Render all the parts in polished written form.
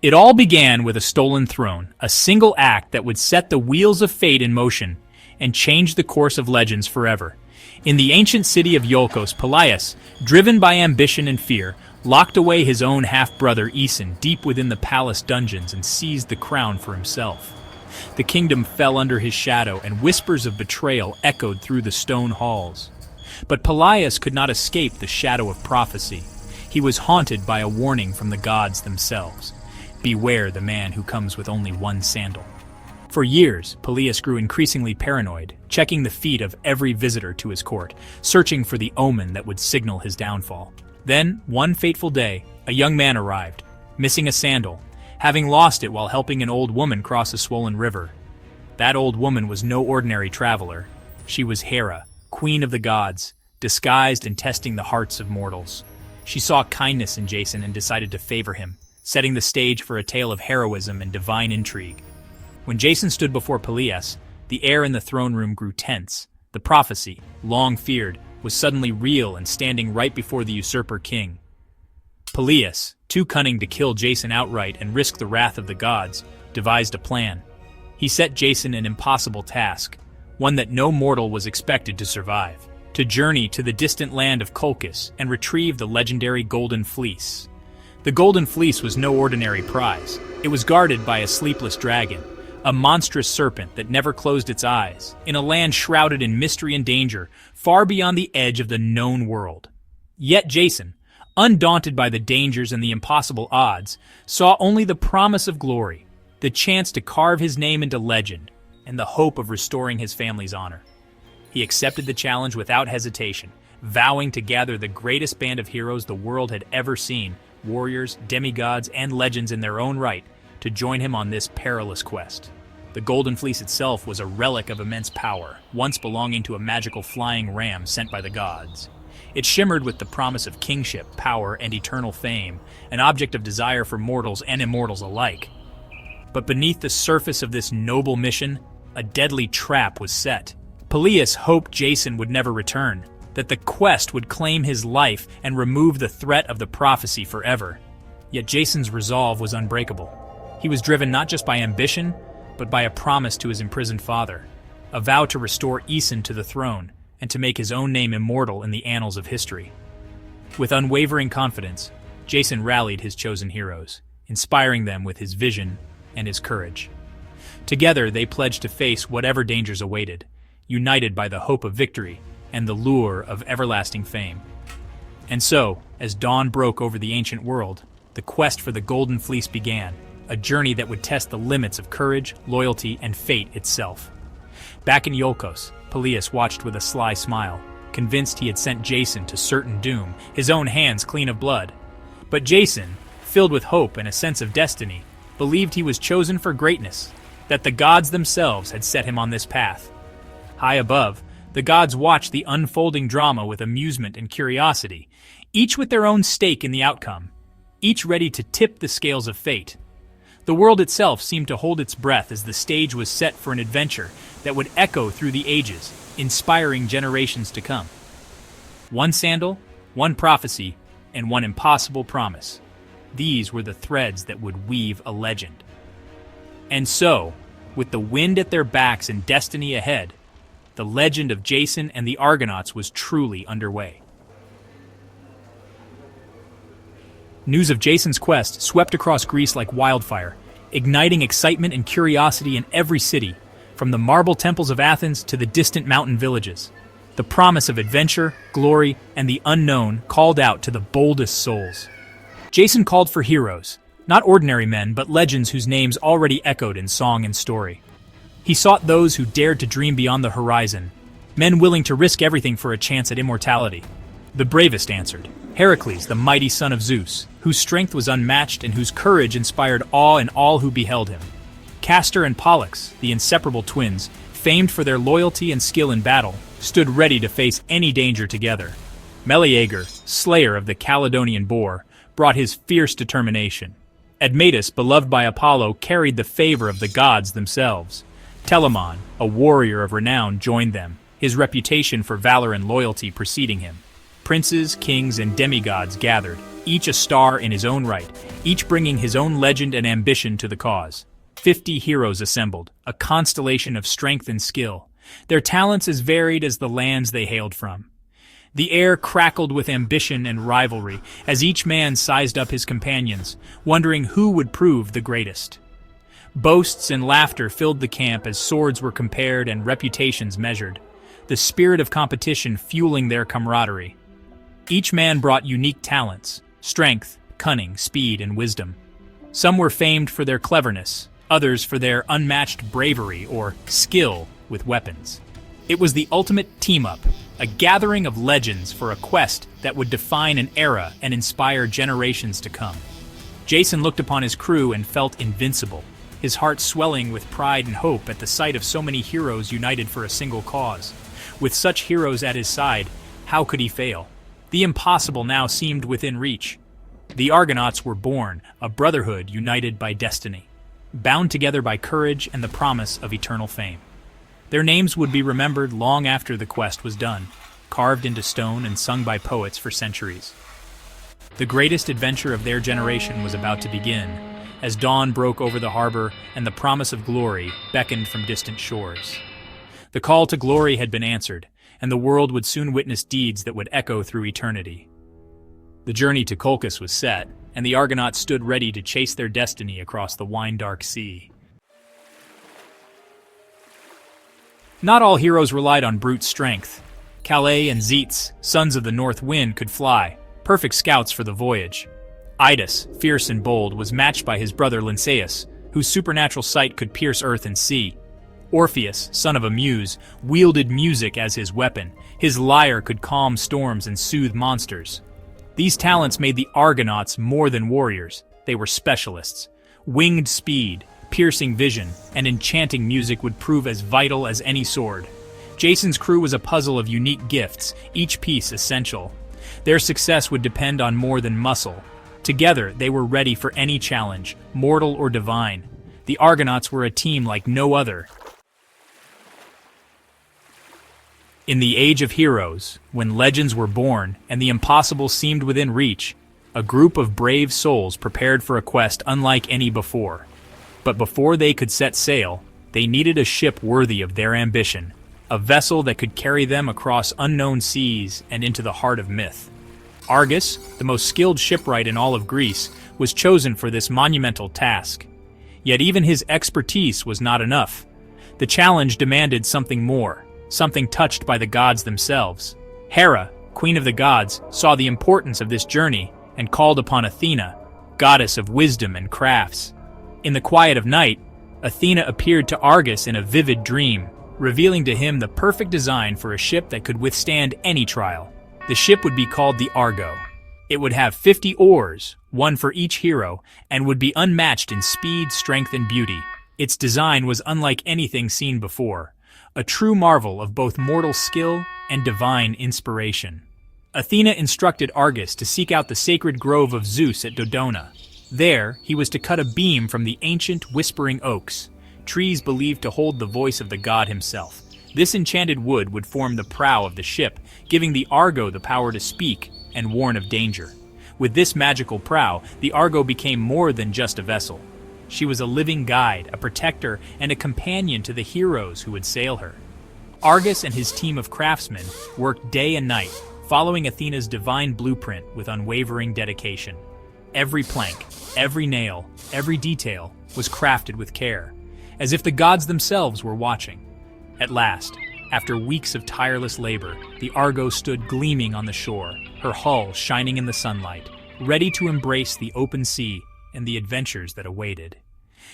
It all began with a stolen throne, a single act that would set the wheels of fate in motion and change the course of legends forever. In the ancient city of Iolcos, Pelias, driven by ambition and fear, locked away his own half-brother Aeson deep within the palace dungeons and seized the crown for himself. The kingdom fell under his shadow, and whispers of betrayal echoed through the stone halls. But Pelias could not escape the shadow of prophecy. He was haunted by a warning from the gods themselves. Beware the man who comes with only one sandal. For years, Pelias grew increasingly paranoid, checking the feet of every visitor to his court, searching for the omen that would signal his downfall. Then, one fateful day, a young man arrived, missing a sandal, having lost it while helping an old woman cross a swollen river. That old woman was no ordinary traveler. She was Hera, queen of the gods, disguised and testing the hearts of mortals. She saw kindness in Jason and decided to favor him, setting the stage for a tale of heroism and divine intrigue. When Jason stood before Pelias, the air in the throne room grew tense. The prophecy, long feared, was suddenly real and standing right before the usurper king. Pelias, too cunning to kill Jason outright and risk the wrath of the gods, devised a plan. He set Jason an impossible task, one that no mortal was expected to survive: to journey to the distant land of Colchis and retrieve the legendary Golden Fleece. The Golden Fleece was no ordinary prize. It was guarded by a sleepless dragon, a monstrous serpent that never closed its eyes, in a land shrouded in mystery and danger, far beyond the edge of the known world. Yet Jason, undaunted by the dangers and the impossible odds, saw only the promise of glory, the chance to carve his name into legend, and the hope of restoring his family's honor. He accepted the challenge without hesitation, vowing to gather the greatest band of heroes the world had ever seen, warriors, demigods, and legends in their own right, to join him on this perilous quest. The Golden Fleece itself was a relic of immense power, once belonging to a magical flying ram sent by the gods. It shimmered with the promise of kingship, power, and eternal fame, an object of desire for mortals and immortals alike. But beneath the surface of this noble mission, a deadly trap was set. Pelias hoped Jason would never return, that the quest would claim his life and remove the threat of the prophecy forever. Yet Jason's resolve was unbreakable. He was driven not just by ambition, but by a promise to his imprisoned father, a vow to restore Aeson to the throne and to make his own name immortal in the annals of history. With unwavering confidence, Jason rallied his chosen heroes, inspiring them with his vision and his courage. Together, they pledged to face whatever dangers awaited, united by the hope of victory and the lure of everlasting fame. And so, as dawn broke over the ancient world, the quest for the Golden Fleece began, a journey that would test the limits of courage, loyalty, and fate itself. Back in Iolcos, Pelias watched with a sly smile, convinced he had sent Jason to certain doom, his own hands clean of blood. But Jason, filled with hope and a sense of destiny, believed he was chosen for greatness, that the gods themselves had set him on this path. High above, the gods watched the unfolding drama with amusement and curiosity, each with their own stake in the outcome, each ready to tip the scales of fate. The world itself seemed to hold its breath as the stage was set for an adventure that would echo through the ages, inspiring generations to come. One sandal, one prophecy, and one impossible promise. These were the threads that would weave a legend. And so, with the wind at their backs and destiny ahead, the legend of Jason and the Argonauts was truly underway. News of Jason's quest swept across Greece like wildfire, igniting excitement and curiosity in every city, from the marble temples of Athens to the distant mountain villages. The promise of adventure, glory, and the unknown called out to the boldest souls. Jason called for heroes, not ordinary men, but legends whose names already echoed in song and story. He sought those who dared to dream beyond the horizon, men willing to risk everything for a chance at immortality. The bravest answered, Heracles, the mighty son of Zeus, whose strength was unmatched and whose courage inspired awe in all who beheld him. Castor and Pollux, the inseparable twins, famed for their loyalty and skill in battle, stood ready to face any danger together. Meleager, slayer of the Caledonian boar, brought his fierce determination. Admetus, beloved by Apollo, carried the favor of the gods themselves. Telamon, a warrior of renown, joined them, his reputation for valor and loyalty preceding him. Princes, kings, and demigods gathered, each a star in his own right, each bringing his own legend and ambition to the cause. 50 heroes assembled, a constellation of strength and skill, their talents as varied as the lands they hailed from. The air crackled with ambition and rivalry as each man sized up his companions, wondering who would prove the greatest. Boasts and laughter filled the camp as swords were compared and reputations measured, the spirit of competition fueling their camaraderie. Each man brought unique talents, strength, cunning, speed, and wisdom. Some were famed for their cleverness, others for their unmatched bravery or skill with weapons. It was the ultimate team-up, a gathering of legends for a quest that would define an era and inspire generations to come. Jason looked upon his crew and felt invincible, his heart swelling with pride and hope at the sight of so many heroes united for a single cause. With such heroes at his side, how could he fail? The impossible now seemed within reach. The Argonauts were born, a brotherhood united by destiny, bound together by courage and the promise of eternal fame. Their names would be remembered long after the quest was done, carved into stone and sung by poets for centuries. The greatest adventure of their generation was about to begin, as dawn broke over the harbor and the promise of glory beckoned from distant shores. The call to glory had been answered, and the world would soon witness deeds that would echo through eternity. The journey to Colchis was set, and the Argonauts stood ready to chase their destiny across the wine-dark sea. Not all heroes relied on brute strength. Calais and Zetes, sons of the north wind, could fly, perfect scouts for the voyage. Idas, fierce and bold, was matched by his brother Lynceus, whose supernatural sight could pierce earth and sea. Orpheus, son of a muse, wielded music as his weapon. His lyre could calm storms and soothe monsters. These talents made the Argonauts more than warriors. They were specialists. Winged speed, piercing vision, and enchanting music would prove as vital as any sword. Jason's crew was a puzzle of unique gifts, each piece essential. Their success would depend on more than muscle. Together, they were ready for any challenge, mortal or divine. The Argonauts were a team like no other. In the age of heroes, when legends were born and the impossible seemed within reach, a group of brave souls prepared for a quest unlike any before. But before they could set sail, they needed a ship worthy of their ambition, a vessel that could carry them across unknown seas and into the heart of myth. Argus, the most skilled shipwright in all of Greece, was chosen for this monumental task. Yet even his expertise was not enough. The challenge demanded something more, something touched by the gods themselves. Hera, queen of the gods, saw the importance of this journey and called upon Athena, goddess of wisdom and crafts. In the quiet of night, Athena appeared to Argus in a vivid dream, revealing to him the perfect design for a ship that could withstand any trial. The ship would be called the Argo. It would have 50 oars, one for each hero, and would be unmatched in speed, strength, and beauty. Its design was unlike anything seen before, a true marvel of both mortal skill and divine inspiration. Athena instructed Argus to seek out the sacred grove of Zeus at Dodona. There, he was to cut a beam from the ancient whispering oaks, trees believed to hold the voice of the god himself. This enchanted wood would form the prow of the ship, giving the Argo the power to speak and warn of danger. With this magical prow, the Argo became more than just a vessel. She was a living guide, a protector, and a companion to the heroes who would sail her. Argus and his team of craftsmen worked day and night, following Athena's divine blueprint with unwavering dedication. Every plank, every nail, every detail was crafted with care, as if the gods themselves were watching. At last, after weeks of tireless labor, the Argo stood gleaming on the shore, her hull shining in the sunlight, ready to embrace the open sea and the adventures that awaited.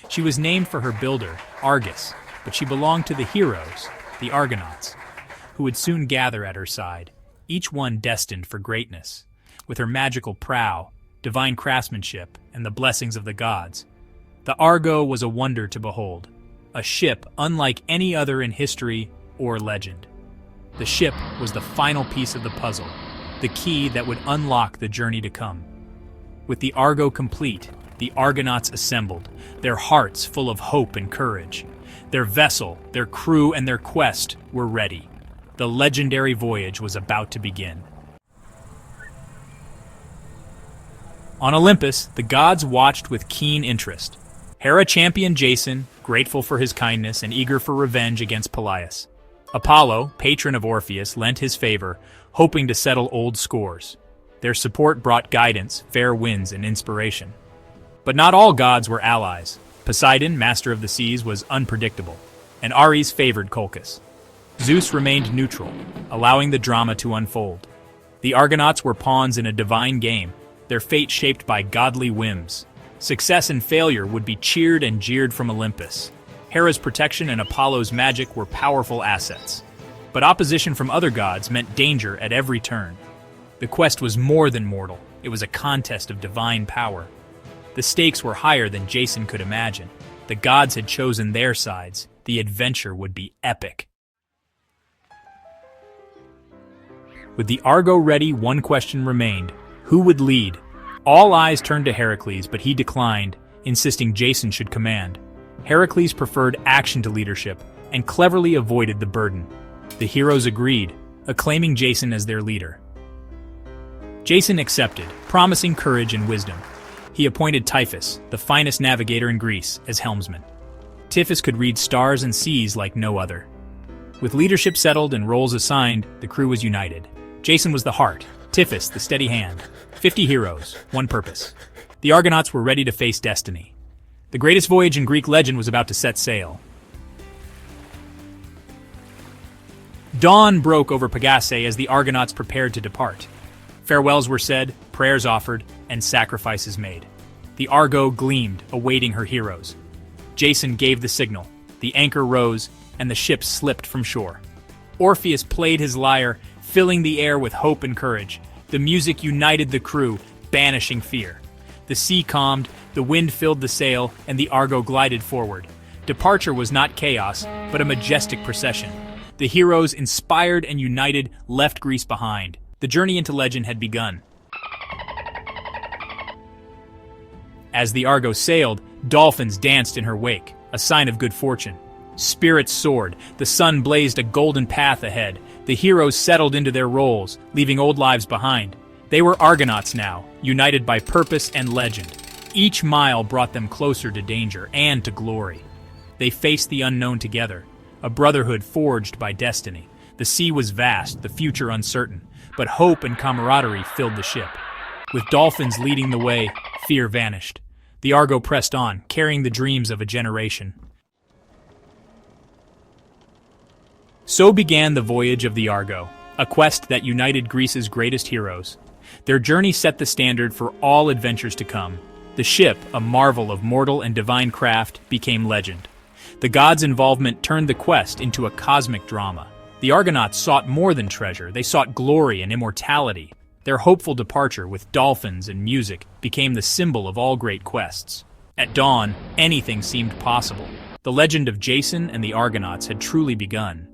She was named for her builder, Argus, but she belonged to the heroes, the Argonauts, who would soon gather at her side, each one destined for greatness. With her magical prow, divine craftsmanship, and the blessings of the gods, the Argo was a wonder to behold, a ship unlike any other in history or legend. The ship was the final piece of the puzzle, the key that would unlock the journey to come. With the Argo complete, the Argonauts assembled, their hearts full of hope and courage. Their vessel, their crew, and their quest were ready. The legendary voyage was about to begin. On Olympus, the gods watched with keen interest. Hera championed Jason, grateful for his kindness and eager for revenge against Pelias. Apollo, patron of Orpheus, lent his favor, hoping to settle old scores. Their support brought guidance, fair winds, and inspiration. But not all gods were allies. Poseidon, master of the seas, was unpredictable, and Ares favored Colchis. Zeus remained neutral, allowing the drama to unfold. The Argonauts were pawns in a divine game, their fate shaped by godly whims. Success and failure would be cheered and jeered from Olympus. Hera's protection and Apollo's magic were powerful assets. But opposition from other gods meant danger at every turn. The quest was more than mortal. It was a contest of divine power. The stakes were higher than Jason could imagine. The gods had chosen their sides. The adventure would be epic. With the Argo ready, one question remained. Who would lead? All eyes turned to Heracles, but he declined, insisting Jason should command. Heracles preferred action to leadership and cleverly avoided the burden. The heroes agreed, acclaiming Jason as their leader. Jason accepted, promising courage and wisdom. He appointed Typhus, the finest navigator in Greece, as helmsman. Typhus could read stars and seas like no other. With leadership settled and roles assigned, the crew was united. Jason was the heart, Typhus the steady hand. 50 heroes, one purpose. The Argonauts were ready to face destiny. The greatest voyage in Greek legend was about to set sail. Dawn broke over Pagasae as the Argonauts prepared to depart. Farewells were said, prayers offered, and sacrifices made. The Argo gleamed, awaiting her heroes. Jason gave the signal. The anchor rose, and the ship slipped from shore. Orpheus played his lyre, filling the air with hope and courage. The music united the crew, banishing fear. The sea calmed, the wind filled the sail, and the Argo glided forward. Departure was not chaos, but a majestic procession. The heroes, inspired and united, left Greece behind. The journey into legend had begun. As the Argo sailed, dolphins danced in her wake, a sign of good fortune. Spirits soared, the sun blazed a golden path ahead. The heroes settled into their roles, leaving old lives behind. They were Argonauts now, united by purpose and legend. Each mile brought them closer to danger and to glory. They faced the unknown together, a brotherhood forged by destiny. The sea was vast, the future uncertain, but hope and camaraderie filled the ship. With dolphins leading the way, fear vanished. The Argo pressed on, carrying the dreams of a generation. So began the voyage of the Argo, a quest that united Greece's greatest heroes. Their journey set the standard for all adventures to come. The ship, a marvel of mortal and divine craft, became legend. The gods' involvement turned the quest into a cosmic drama. The Argonauts sought more than treasure, they sought glory and immortality. Their hopeful departure with dolphins and music became the symbol of all great quests. At dawn, anything seemed possible. The legend of Jason and the Argonauts had truly begun.